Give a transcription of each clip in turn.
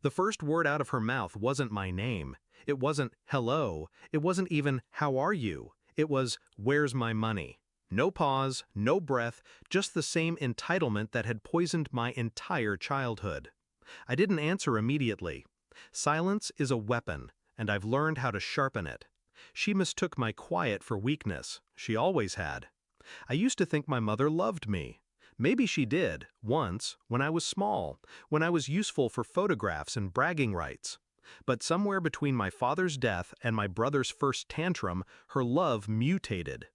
The first word out of her mouth wasn't my name. It wasn't hello. It wasn't even how are you. It was where's my money? No pause, no breath, just the same entitlement that had poisoned my entire childhood. I didn't answer immediately. Silence is a weapon, and I've learned how to sharpen it. She mistook my quiet for weakness. She always had. I used to think my mother loved me. Maybe she did, once, when I was small, when I was useful for photographs and bragging rights. But somewhere between my father's death and my brother's first tantrum, her love mutated.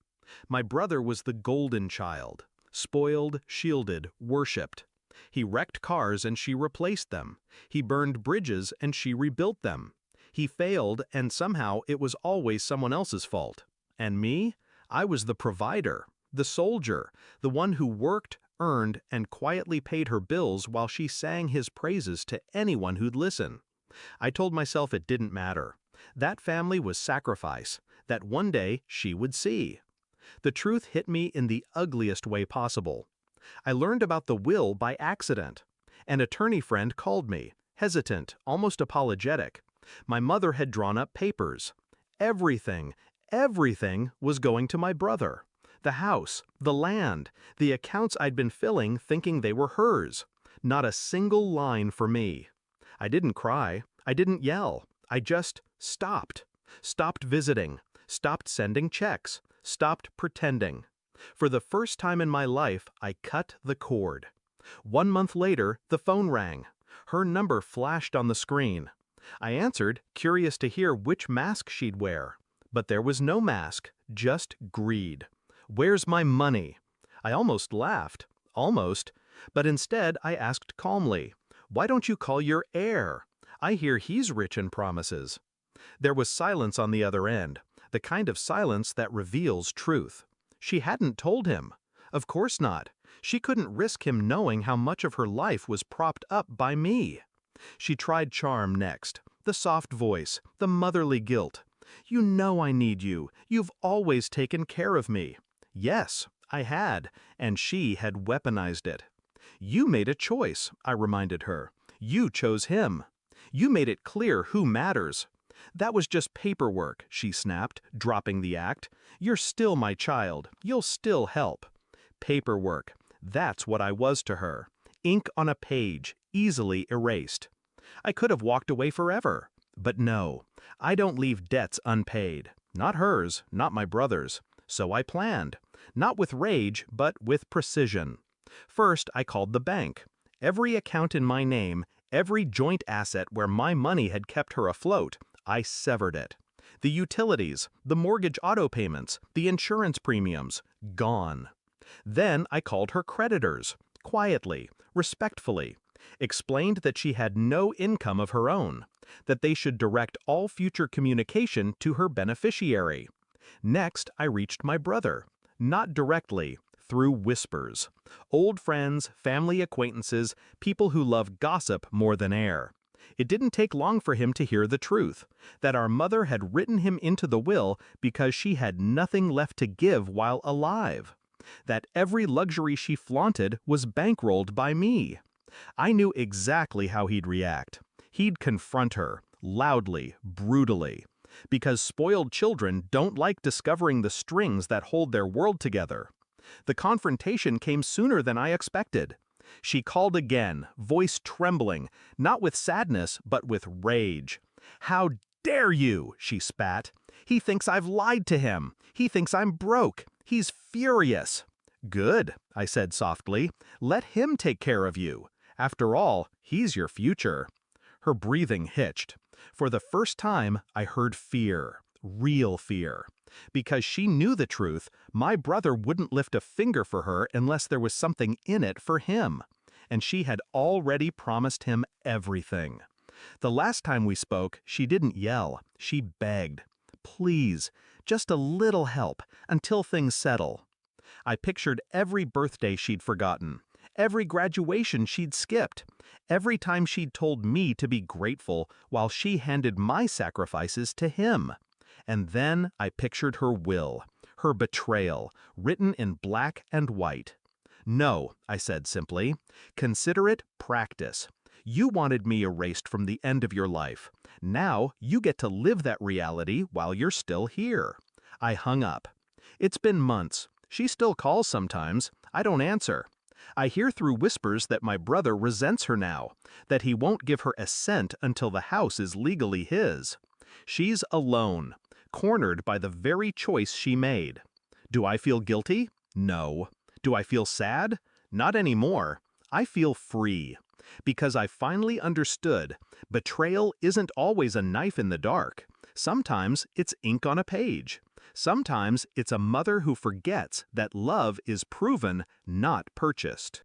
My brother was the golden child, spoiled, shielded, worshipped. He wrecked cars and she replaced them. He burned bridges and she rebuilt them. He failed and somehow it was always someone else's fault. And me? I was the provider, the soldier, the one who worked, earned, and quietly paid her bills while she sang his praises to anyone who'd listen. I told myself it didn't matter. That family was sacrifice, that one day she would see. The truth hit me in the ugliest way possible. I learned about the will by accident. An attorney friend called me, hesitant, almost apologetic. My mother had drawn up papers. Everything was going to my brother. The house, the land, the accounts I'd been filling thinking they were hers. Not a single line for me. I didn't cry. I didn't yell. I just stopped. Stopped visiting. Stopped sending checks. Stopped pretending. For the first time in my life, I cut the cord. 1 month later, the phone rang. Her number flashed on the screen. I answered, curious to hear which mask she'd wear. But there was no mask, just greed. Where's my money? I almost laughed. Almost. But instead, I asked calmly, why don't you call your heir? I hear he's rich in promises. There was silence on the other end, the kind of silence that reveals truth. She hadn't told him. Of course not. She couldn't risk him knowing how much of her life was propped up by me. She tried charm next, the soft voice, the motherly guilt. You know I need you. You've always taken care of me. Yes, I had, and she had weaponized it. You made a choice, I reminded her. You chose him. You made it clear who matters. That was just paperwork, she snapped, dropping the act. You're still my child. You'll still help. Paperwork. That's what I was to her. Ink on a page, easily erased. I could have walked away forever. But no, I don't leave debts unpaid. Not hers, not my brother's. So I planned. Not with rage, but with precision. First, I called the bank. Every account in my name, every joint asset where my money had kept her afloat, I severed it. The utilities, the mortgage auto payments, the insurance premiums, gone. Then I called her creditors, quietly, respectfully, explained that she had no income of her own, that they should direct all future communication to her beneficiary. Next, I reached my brother, not directly, through whispers. Old friends, family acquaintances, people who love gossip more than air. It didn't take long for him to hear the truth, that our mother had written him into the will because she had nothing left to give while alive. That every luxury she flaunted was bankrolled by me. I knew exactly how he'd react. He'd confront her, loudly, brutally. Because spoiled children don't like discovering the strings that hold their world together. The confrontation came sooner than I expected. She called again, voice trembling, not with sadness, but with rage. How dare you, she spat. He thinks I've lied to him. He thinks I'm broke. He's furious. Good, I said softly. Let him take care of you. After all, he's your future. Her breathing hitched. For the first time, I heard fear, real fear. Because she knew the truth, my brother wouldn't lift a finger for her unless there was something in it for him. And she had already promised him everything. The last time we spoke, she didn't yell. She begged. Please, just a little help, until things settle. I pictured every birthday she'd forgotten. Every graduation she'd skipped. Every time she'd told me to be grateful while she handed my sacrifices to him. And then I pictured her will, her betrayal, written in black and white. No, I said simply. Consider it practice. You wanted me erased from the end of your life. Now you get to live that reality while you're still here. I hung up. It's been months. She still calls sometimes. I don't answer. I hear through whispers that my brother resents her now, that he won't give her a cent until the house is legally his. She's alone, cornered by the very choice she made. Do I feel guilty? No. Do I feel sad? Not anymore. I feel free. Because I finally understood, betrayal isn't always a knife in the dark. Sometimes it's ink on a page. Sometimes it's a mother who forgets that love is proven, not purchased.